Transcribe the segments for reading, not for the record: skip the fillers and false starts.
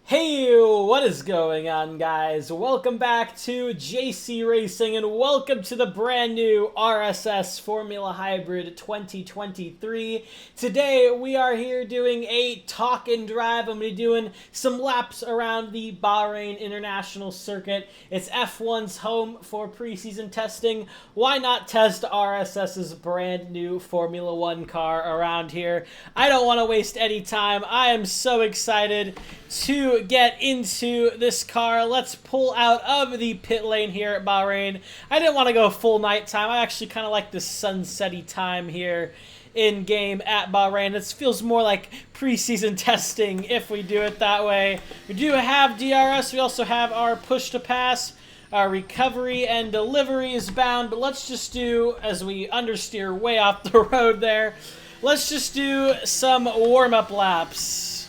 Hey, what is going on, guys? Welcome back to JC Racing and welcome to the brand new RSS Formula Hybrid 2023. Today we are here doing a talk and drive. I'm going to be doing some laps around the Bahrain International Circuit. It's F1's home for preseason testing. Why not test RSS's brand new Formula One car around here? I don't want to waste any time. I am so excited to get into this car. Let's pull out of the pit lane here at Bahrain. I didn't want to go full nighttime. I actually kind of like the sunsetty time here in game at Bahrain. This feels more like preseason testing if we do it that way. We do have DRS. We also have our push to pass. Our recovery and delivery is bound, but let's just do, as we understeer way off the road let's just do some warm-up laps.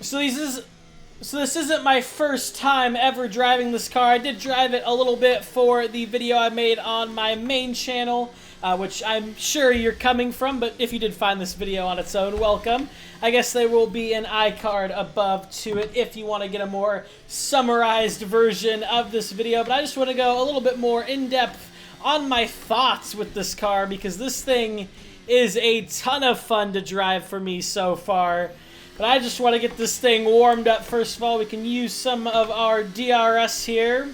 So this isn't my first time ever driving this car. I did drive it a little bit for the video I made on my main channel, which I'm sure you're coming from, but if you did find this video on its own, welcome. I guess there will be an iCard above to it if you want to get a more summarized version of this video, but I just want to go a little bit more in-depth on my thoughts with this car, because this thing is a ton of fun to drive for me so far. But I just want to get this thing warmed up. First of all, we can use some of our DRS here.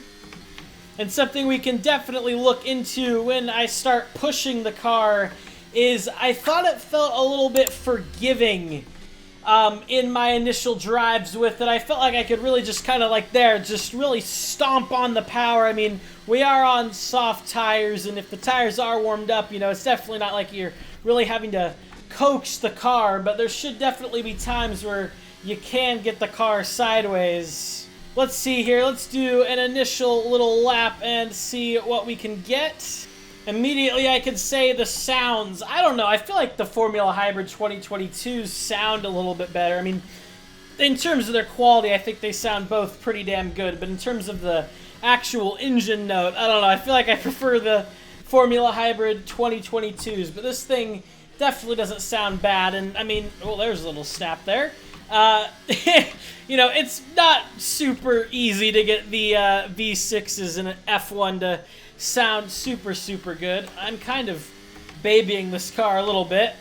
And something we can definitely look into when I start pushing the car is I thought it felt a little bit forgiving in my initial drives with it. I felt like I could really just kind of just really stomp on the power. I mean, we are on soft tires, and if the tires are warmed up, you know, it's definitely not like you're really having to coax the car, but there should definitely be times where you can get the car sideways. Let's see here. Let's do an initial little lap and see what we can get. Immediately I could say the sounds. I don't know. I feel like the Formula Hybrid 2022s sound a little bit better. I mean, in terms of their quality, I think they sound both pretty damn good, but in terms of the actual engine note, I don't know. I feel like I prefer the Formula Hybrid 2022s, but this thing definitely doesn't sound bad. And I mean, well, there's a little snap there. You know, it's not super easy to get the V6s in an F1 to sound super good. I'm kind of babying this car a little bit.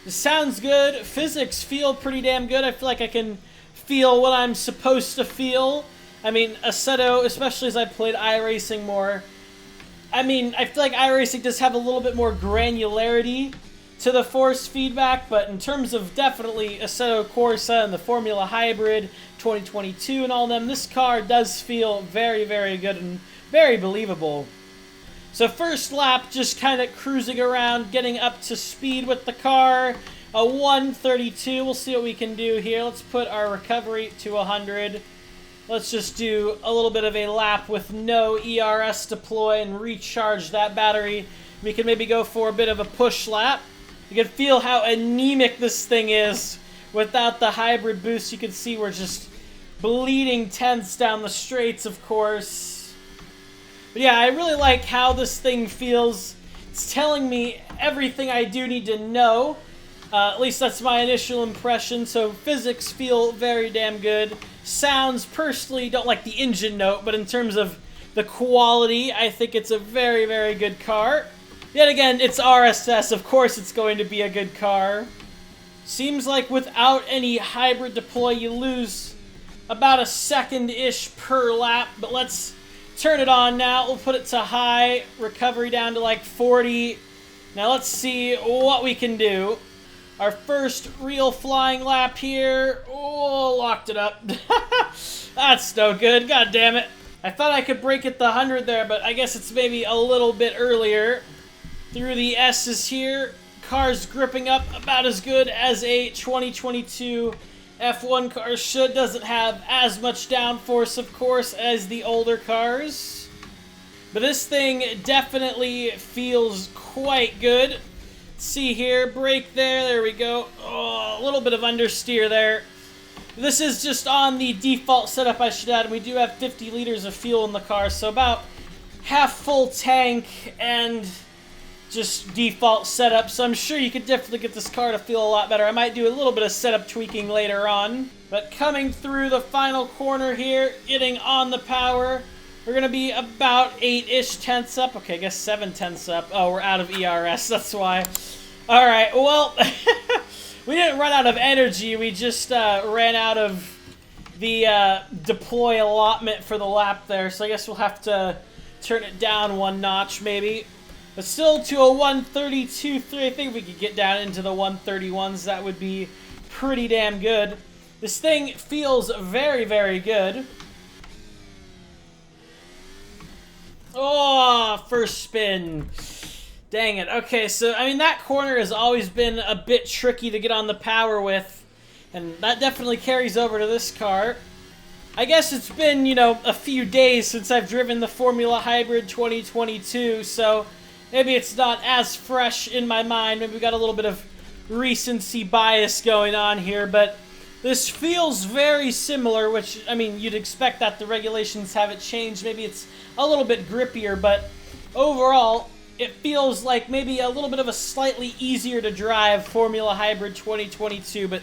It sounds good. Physics feel pretty damn good. I feel like I can feel what I'm supposed to feel. I mean, Assetto, especially as I played iRacing more, I mean, I feel like iRacing does have a little bit more granularity to the force feedback, but in terms of definitely Assetto Corsa and the Formula Hybrid 2022 and all of them, this car does feel very good and very believable. So first lap, just kind of cruising around, getting up to speed with the car. A 132, we'll see what we can do here. Let's put our recovery to 100. Let's just do a little bit of a lap with no ERS deploy and recharge that battery. We can maybe go for a bit of a push lap. You can feel how anemic this thing is without the hybrid boost. You can see we're just bleeding tenths down the straights, of course. But yeah, I really like how this thing feels. It's telling me everything I do need to know. At least that's my initial impression. So physics feel very damn good. Sounds, personally, don't like the engine note, but in terms of the quality, I think it's a very good car. Yet again, it's RSS, of course it's going to be a good car. Seems like without any hybrid deploy, you lose about a second-ish per lap, but let's turn it on now. We'll put it to high, recovery down to like 40. Now let's see what we can do. Our first real flying lap here. Oh, locked it up. That's no good, god damn it. I thought I could break it the 100 there, but I guess it's maybe a little bit earlier. Through the S's here, car's gripping up about as good as a 2022 F1 car should. Doesn't have as much downforce, of course, as the older cars. But this thing definitely feels quite good. Let's see here, brake there we go. Oh, a little bit of understeer there. This is just on the default setup, I should add, and we do have 50 liters of fuel in the car, so about half full tank, and just default setup, so I'm sure you could definitely get this car to feel a lot better. I might do a little bit of setup tweaking later on. But coming through the final corner here, getting on the power, we're going to be about 8-ish tenths up. Okay, I guess 7 tenths up. Oh, we're out of ERS, that's why. Alright, well, we didn't run out of energy, we just ran out of the deploy allotment for the lap there, so I guess we'll have to turn it down one notch maybe. But still to a 132.3, I think if we could get down into the 131s, that would be pretty damn good. This thing feels very, very good. Oh, first spin. Dang it. Okay, so, I mean, that corner has always been a bit tricky to get on the power with, and that definitely carries over to this car. I guess it's been, you know, a few days since I've driven the Formula Hybrid 2022, so maybe it's not as fresh in my mind. Maybe we got a little bit of recency bias going on here, but this feels very similar, which, I mean, you'd expect that the regulations haven't changed. Maybe it's a little bit grippier, but overall, it feels like maybe a little bit of a slightly easier to drive Formula Hybrid 2022, but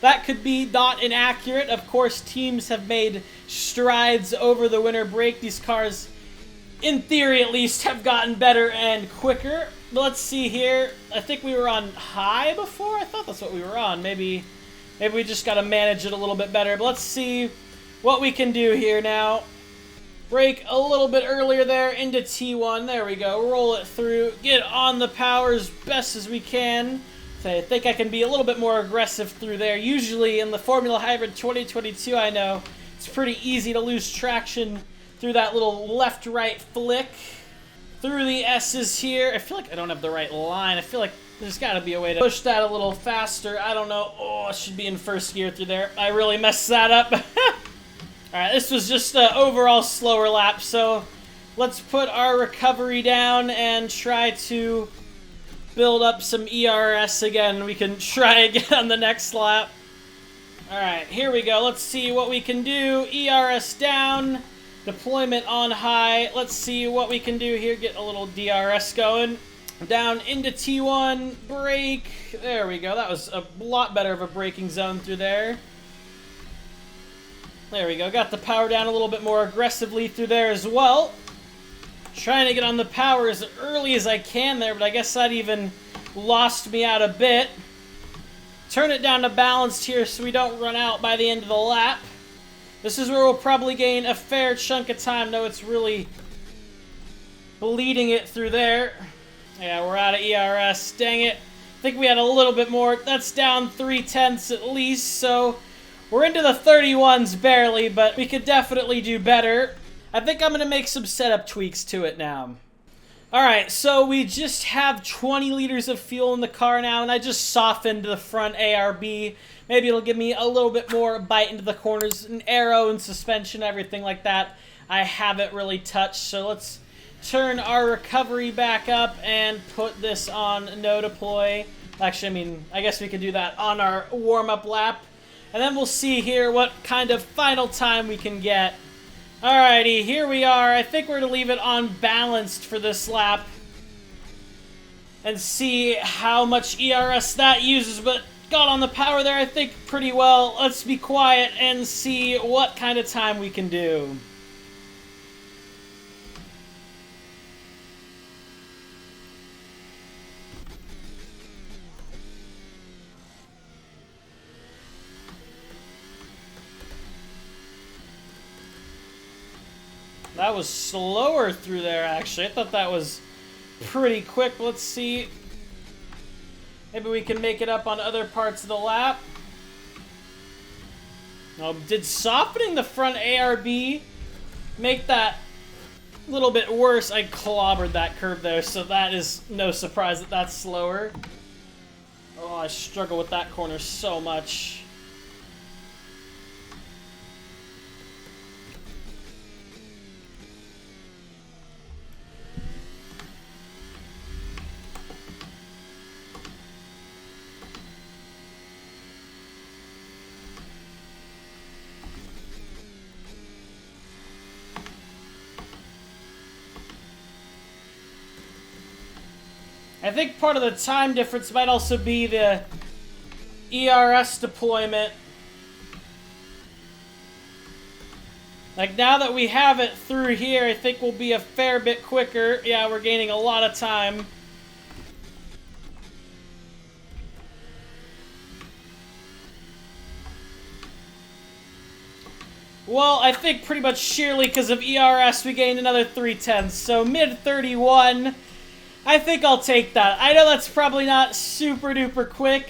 that could be not inaccurate. Of course, teams have made strides over the winter break. These cars, in theory at least, have gotten better and quicker. But let's see here. I think we were on high before? I thought that's what we were on. Maybe we just got to manage it a little bit better. But let's see what we can do here now. Brake a little bit earlier there into T1. There we go. Roll it through. Get on the power as best as we can. So I think I can be a little bit more aggressive through there. Usually in the Formula Hybrid 2022, I know it's pretty easy to lose traction through that little left-right flick. Through the S's here. I feel like I don't have the right line. I feel like there's got to be a way to push that a little faster. I don't know. Oh, I should be in first gear through there. I really messed that up. Alright, this was just an overall slower lap, so let's put our recovery down and try to build up some ERS again. We can try again on the next lap. Alright, here we go. Let's see what we can do. ERS down. Deployment on high. Let's see what we can do here. Get a little DRS going. Down into T1. Brake. There we go. That was a lot better of a braking zone through there. There we go. Got the power down a little bit more aggressively through there as well. Trying to get on the power as early as I can there, but I guess that even lost me out a bit. Turn it down to balanced here so we don't run out by the end of the lap. This is where we'll probably gain a fair chunk of time, though it's really bleeding it through there. Yeah, we're out of ERS. Dang it. I think we had a little bit more. That's down 3 tenths at least, so we're into the 31s barely, but we could definitely do better. I think I'm going to make some setup tweaks to it now. Alright, so we just have 20 liters of fuel in the car now, and I just softened the front ARB. Maybe it'll give me a little bit more bite into the corners, and aero and suspension, everything like that. I haven't really touched, so let's turn our recovery back up and put this on no deploy. Actually, I mean, I guess we could do that on our warm-up lap. And then we'll see here what kind of final time we can get. Alrighty, here we are. I think we're going to leave it on balanced for this lap. And see how much ERS that uses, but got on the power there, I think, pretty well. Let's be quiet and see what kind of time we can do. That was slower through there, actually. I thought that was pretty quick. Let's see. Maybe we can make it up on other parts of the lap. Oh, did softening the front ARB make that a little bit worse? I clobbered that curve there, so that is no surprise that that's slower. Oh, I struggle with that corner so much. I think part of the time difference might also be the ERS deployment. Like, now that we have it through here, I think we'll be a fair bit quicker. Yeah, we're gaining a lot of time. Well, I think pretty much sheerly because of ERS, we gained another 0.3. So mid-31. I think I'll take that. I know that's probably not super duper quick,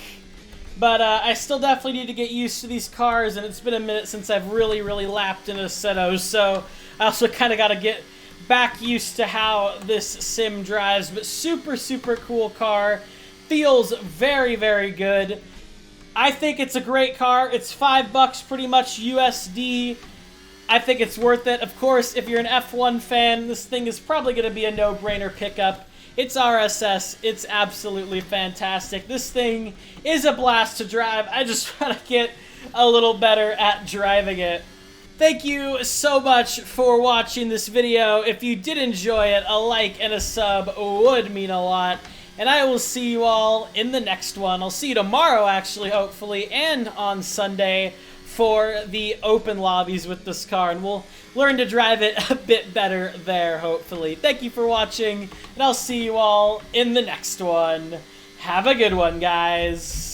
but I still definitely need to get used to these cars, and it's been a minute since I've really lapped in Assetto, so I also kind of got to get back used to how this sim drives. But super cool car. Feels very good. I think it's a great car. It's $5 pretty much USD. I think it's worth it. Of course, if you're an F1 fan, this thing is probably going to be a no-brainer pickup. It's RSS. It's absolutely fantastic. This thing is a blast to drive. I just want to get a little better at driving it. Thank you so much for watching this video. If you did enjoy it, a like and a sub would mean a lot. And I will see you all in the next one. I'll see you tomorrow, actually, hopefully, and on Sunday for the open lobbies with this car. And we'll learn to drive it a bit better there, hopefully. Thank you for watching, and I'll see you all in the next one. Have a good one, guys.